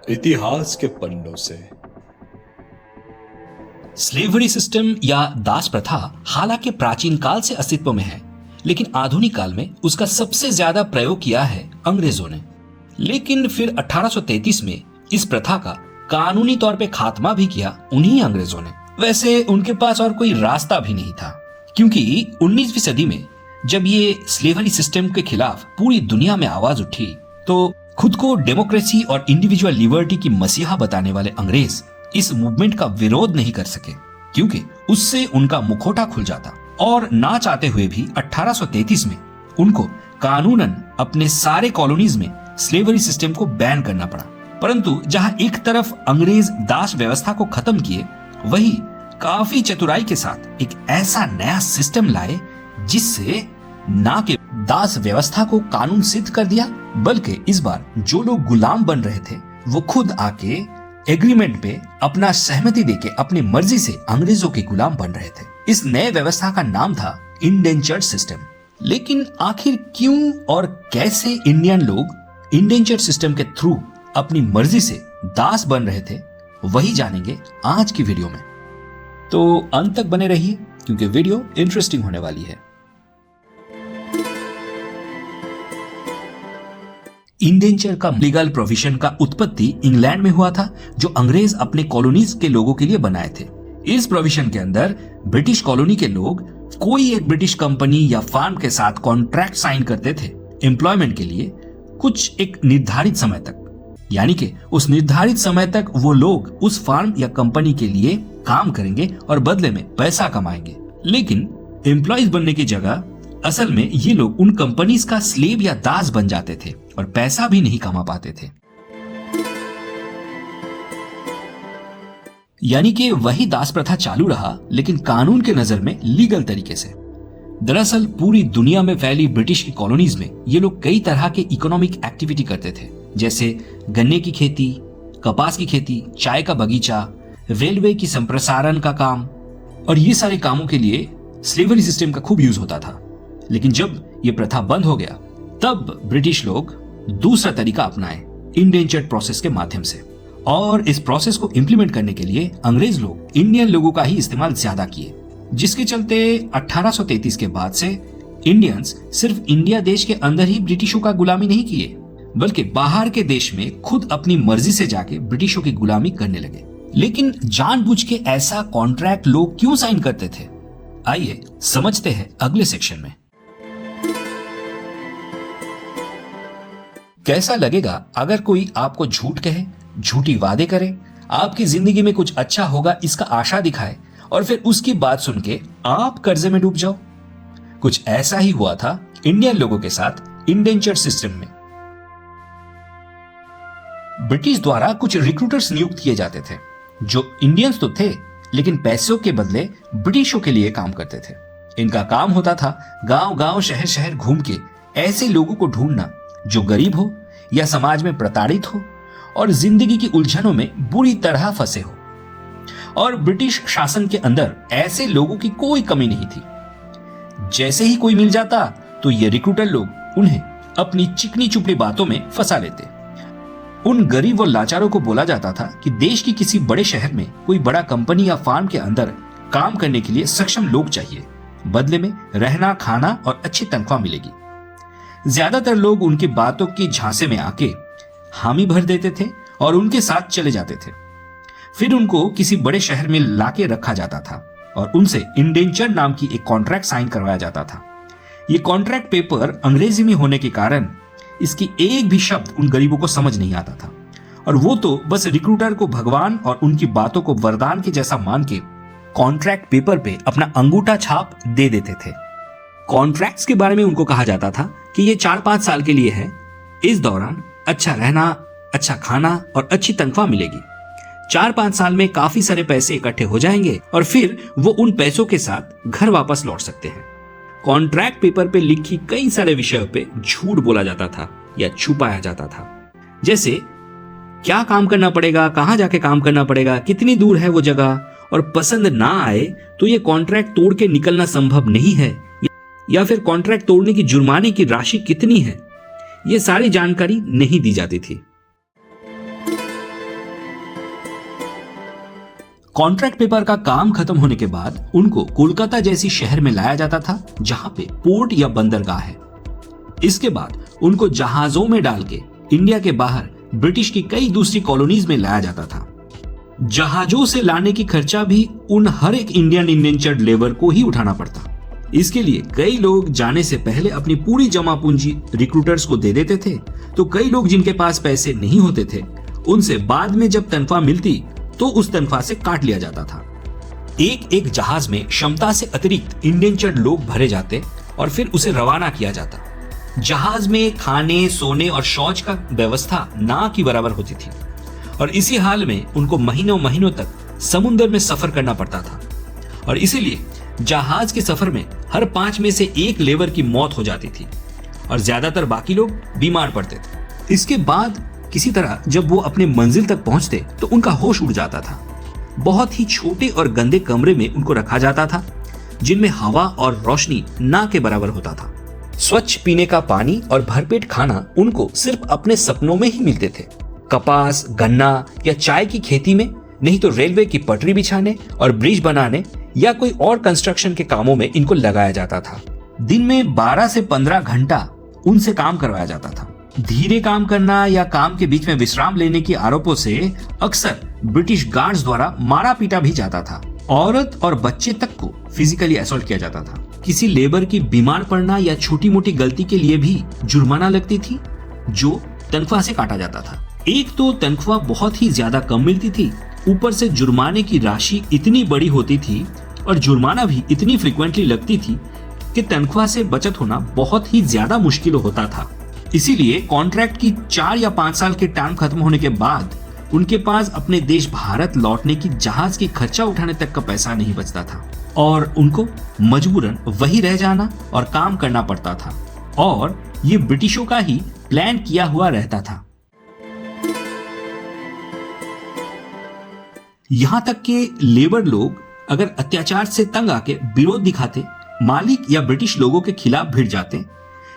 इतिहास के पन्नों से। स्लेवरी सिस्टम या दास प्रथा हालांकि प्राचीन काल से अस्तित्व में है, लेकिन आधुनिक काल में उसका सबसे ज्यादा प्रयोग किया है अंग्रेजों ने। लेकिन फिर 1833 में इस प्रथा का कानूनी तौर पे खात्मा भी किया उन्हीं अंग्रेजों ने। वैसे उनके पास और कोई रास्ता भी नहीं था, क्योंकि 19वीं सदी में जब ये स्लेवरी सिस्टम के खिलाफ पूरी दुनिया में आवाज उठी तो खुद को डेमोक्रेसी और इंडिविजुअल लिबर्टी की मसीहा बताने वाले अंग्रेज इस मूवमेंट का विरोध नहीं कर सके, क्योंकि उससे उनका मुखौटा खुल जाता। और ना चाहते हुए भी 1833 में उनको कानूनन अपने सारे कॉलोनीज में स्लेवरी सिस्टम को बैन करना पड़ा। परंतु जहां एक तरफ अंग्रेज दास व्यवस्था को खत्म किए, वही काफी चतुराई के साथ एक ऐसा नया सिस्टम लाए जिससे ना के दास व्यवस्था को कानून सिद्ध कर दिया, बल्कि इस बार जो लोग गुलाम बन रहे थे वो खुद आके एग्रीमेंट पे अपना सहमति देके अपनी मर्जी से अंग्रेजों के गुलाम बन रहे थे। इस नए व्यवस्था का नाम था इंडेंचर्ड सिस्टम। लेकिन आखिर क्यों और कैसे इंडियन लोग इंडेंचर्ड सिस्टम के थ्रू अपनी मर्जी से दास बन रहे थे, वही जानेंगे आज की वीडियो में। तो अंत तक बने रहिए, क्योंकि वीडियो इंटरेस्टिंग होने वाली है। इंडेंचर का लीगल प्रोविजन का उत्पत्ति इंग्लैंड में हुआ था, जो अंग्रेज अपने कॉलोनीज के लोगों के लिए बनाए थे। इस प्रोविजन के अंदर ब्रिटिश कॉलोनी के लोग कोई एक ब्रिटिश कंपनी या फार्म के साथ कॉन्ट्रैक्ट साइन करते थे एम्प्लॉयमेंट के लिए कुछ एक निर्धारित समय तक, यानी कि उस निर्धारित समय तक वो लोग उस फार्म या कंपनी के लिए काम करेंगे और बदले में पैसा कमाएंगे। लेकिन एम्प्लॉयज बनने की जगह असल में ये लोग उन कंपनीज का स्लेव या दास बन जाते थे और पैसा भी नहीं कमा पाते थे। यानी कि वही दास प्रथा चालू रहा, लेकिन कानून के नजर में लीगल तरीके से। दरअसल पूरी दुनिया में फैली ब्रिटिश की कॉलोनीज में ये लोग कई तरह के इकोनॉमिक एक्टिविटी करते थे, जैसे गन्ने की खेती, कपास की खेती, चाय का बगीचा, रेलवे की संप्रसारण का काम, और ये सारे कामों के लिए स्लेवरी सिस्टम का खूब यूज होता था। लेकिन जब ये प्रथा बंद हो गया, तब ब्रिटिश लोग दूसरा तरीका अपनाए इंडेंचर्ड प्रोसेस के माध्यम से। और इस प्रोसेस को इंप्लीमेंट करने के लिए अंग्रेज लोग इंडियन लोगों का ही इस्तेमाल ज्यादा किए, जिसके चलते 1833 के बाद से इंडियंस सिर्फ इंडिया देश के अंदर ही ब्रिटिशों का गुलामी नहीं किए, बल्कि बाहर के देश में खुद अपनी मर्जी से जाके ब्रिटिशों की गुलामी करने लगे। लेकिन जानबूझ के ऐसा कॉन्ट्रैक्ट लोग क्यों साइन करते थे, आइए समझते हैं अगले सेक्शन में। कैसा लगेगा अगर कोई आपको झूठ कहे, झूठी वादे करे, आपकी जिंदगी में कुछ अच्छा होगा इसका आशा दिखाए, और फिर उसकी बात सुन के आप कर्जे में डूब जाओ। कुछ ऐसा ही हुआ था इंडियन लोगों के साथ इंडेंचर्ड सिस्टम में। ब्रिटिश द्वारा कुछ रिक्रूटर्स नियुक्त किए जाते थे, जो इंडियंस तो थे लेकिन पैसों के बदले ब्रिटिशों के लिए काम करते थे। इनका काम होता था गांव गांव, शहर शहर घूम के ऐसे लोगों को ढूंढना जो गरीब हो या समाज में प्रताड़ित हो और जिंदगी की उलझनों में बुरी तरह फंसे हो। और ब्रिटिश शासन के अंदर ऐसे लोगों की कोई कमी नहीं थी। जैसे ही कोई मिल जाता तो ये रिक्रूटर लोग उन्हें अपनी चिकनी चुपड़ी बातों में फंसा लेते। उन गरीब और लाचारों को बोला जाता था कि देश की किसी बड़े शहर में कोई बड़ा कंपनी या फार्म के अंदर काम करने के लिए सक्षम लोग चाहिए, बदले में रहना, खाना और अच्छी तनख्वाह मिलेगी। ज्यादातर लोग उनकी बातों की झांसे में आके हामी भर देते थे और उनके साथ चले जाते थे। फिर उनको किसी बड़े शहर में लाके रखा जाता था और उनसे इंडेंचर नाम की एक कॉन्ट्रैक्ट साइन करवाया जाता था। ये कॉन्ट्रैक्ट पेपर अंग्रेजी में होने के कारण इसकी एक भी शब्द उन गरीबों को समझ नहीं आता था, और वो तो बस रिक्रूटर को भगवान और उनकी बातों को वरदान के जैसा मान के कॉन्ट्रैक्ट पेपर पे अपना अंगूठा छाप दे देते थे। कॉन्ट्रैक्ट्स के बारे में उनको कहा जाता था कि ये 4-5 साल के लिए है, इस दौरान अच्छा रहना, अच्छा खाना और अच्छी तनख्वाह मिलेगी। 4-5 साल में काफी सारे पैसे इकट्ठे हो जाएंगे और फिर वो उन पैसों के साथ घर वापस लौट सकते हैं। कॉन्ट्रैक्ट पेपर पे लिखी कई सारे विषयों पे झूठ बोला जाता था या छुपाया जाता था, जैसे क्या काम करना पड़ेगा, कहां जाके काम करना पड़ेगा, कितनी दूर है वो जगह, और पसंद ना आए तो ये कॉन्ट्रैक्ट तोड़ के निकलना संभव नहीं है, या फिर कॉन्ट्रैक्ट तोड़ने की जुर्माने की राशि कितनी है, ये सारी जानकारी नहीं दी जाती थी। कॉन्ट्रैक्ट पेपर का काम खत्म होने के बाद उनको कोलकाता जैसी शहर में लाया जाता था जहां पे पोर्ट या बंदरगाह है। इसके बाद उनको जहाजों में डाल के इंडिया के बाहर ब्रिटिश की कई दूसरी कॉलोनीज में लाया जाता था। जहाजों से लाने की खर्चा भी उन हर एक इंडियन इंडेंचर्ड लेबर को ही उठाना पड़ता। इसके लिए कई लोग जाने से पहले अपनी पूरी जमा पूंजी रिक्रूटर्स को दे देते थे, तो कई लोग जिनके पास पैसे नहीं होते थे उनसे बाद में जब तनख्वाह मिलती तो उस तनख्वाह से काट लिया जाता था। एक एक जहाज में क्षमता से अतिरिक्त इंडेंचर्ड लोग भरे जाते और फिर उसे रवाना किया जाता। जहाज में खाने, सोने और शौच का व्यवस्था ना की बराबर होती थी और इसी हाल में उनको महीनों महीनों तक समुद्र में सफर करना पड़ता था और इसीलिए जहाज के सफर में हर 5 में से 1 लेबर की मौत हो जाती थी और ज्यादातर बाकी लोग बीमार पड़ते थे। इसके बाद किसी तरह जब वो अपने मंजिल तक पहुंचते तो उनका होश उड़ जाता था। बहुत ही छोटे और गंदे कमरे में उनको रखा जाता था जिनमें हवा और रोशनी ना के बराबर होता था। स्वच्छ पीने का पानी और भरपेट खाना उनको सिर्फ अपने सपनों में ही मिलते थे। कपास, गन्ना या चाय की खेती में, नहीं तो रेलवे की पटरी बिछाने और ब्रिज बनाने या कोई और कंस्ट्रक्शन के कामों में इनको लगाया जाता था। दिन में 12 से 15 घंटा उनसे काम करवाया जाता था। धीरे काम करना या काम के बीच में विश्राम लेने की आरोपों से अक्सर ब्रिटिश गार्ड्स द्वारा मारा पीटा भी जाता था। औरत और बच्चे तक को फिजिकली असॉल्ट किया जाता था। किसी लेबर की बीमार पड़ना या छोटी मोटी गलती के लिए भी जुर्माना लगती थी जो तनख्वाह से काटा जाता था। एक तो तनख्वाह बहुत ही ज्यादा कम मिलती थी, ऊपर से जुर्माने की राशि इतनी बड़ी होती थी और जुर्माना भी इतनी फ्रिक्वेंटली लगती थी कि तनख्वाह से बचत होना बहुत ही ज्यादा मुश्किल होता था। इसीलिए कॉन्ट्रैक्ट की 4 या 5 साल के टर्म खत्म होने के बाद उनके पास अपने देश भारत लौटने की जहाज की खर्चा उठाने तक का पैसा नहीं बचता था और उनको मजबूरन वही रह जाना और काम करना पड़ता था और ये ब्रिटिशों का ही प्लान किया हुआ रहता था। यहां तक कि लेबर लोग अगर अत्याचार से तंग आके विरोध दिखाते, मालिक या ब्रिटिश लोगों के खिलाफ भिड़ जाते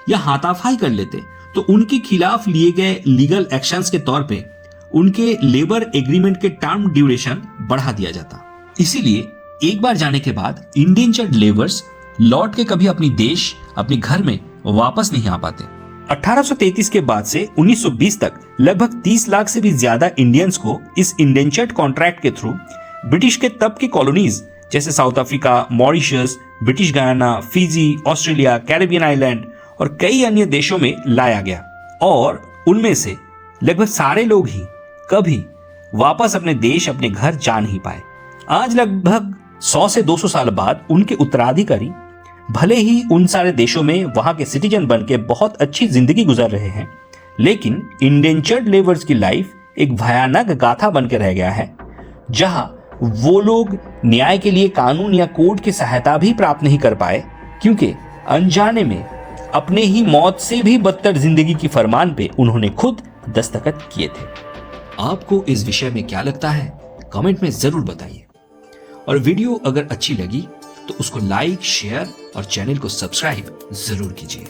या हाथापाई कर लेते तो उनके खिलाफ लिए गए लीगल एक्शंस के तौर पे उनके लेबर एग्रीमेंट के टर्म ड्यूरेशन बढ़ा दिया जाता। इसीलिए एक बार जाने के बाद इंडेंचर्ड लेबर्स लौट के कभी अपनी देश, अपने घर में वापस नहीं आ पाते। 1833 के बाद से 1920 तक लगभग 30 लाख से भी ज्यादा इंडियंस को इस इंडेंचर्ड कॉन्ट्रैक्ट के थ्रू ब्रिटिश के तब की कॉलोनीज जैसे south Africa, Mauritius, British Guyana, Fiji, Australia, Caribbean island और कई अन्य देशों में लाया गया और उनमें से लगभग सारे लोग ही कभी वापस अपने देश, अपने घर जा नहीं पाए। आज लगभग 100 से 200 साल बाद उनके उत्तराधिकारी भले ही उन सारे देशों में वहां के सिटीजन बन के बहुत अच्छी जिंदगी गुजार रहे हैं, लेकिन इंडेंचर्ड लेबर्स की लाइफ एक भयानक गाथा बन के रह गया है जहां वो लोग न्याय के लिए कानून या कोर्ट की सहायता भी प्राप्त नहीं कर पाए क्योंकि अनजाने में अपने ही मौत से भी बदतर जिंदगी की फरमान पे उन्होंने खुद दस्तखत किए थे। आपको इस विषय में क्या लगता है कमेंट में जरूर बताइए और वीडियो अगर अच्छी लगी तो उसको लाइक, शेयर और चैनल को सब्सक्राइब जरूर कीजिए।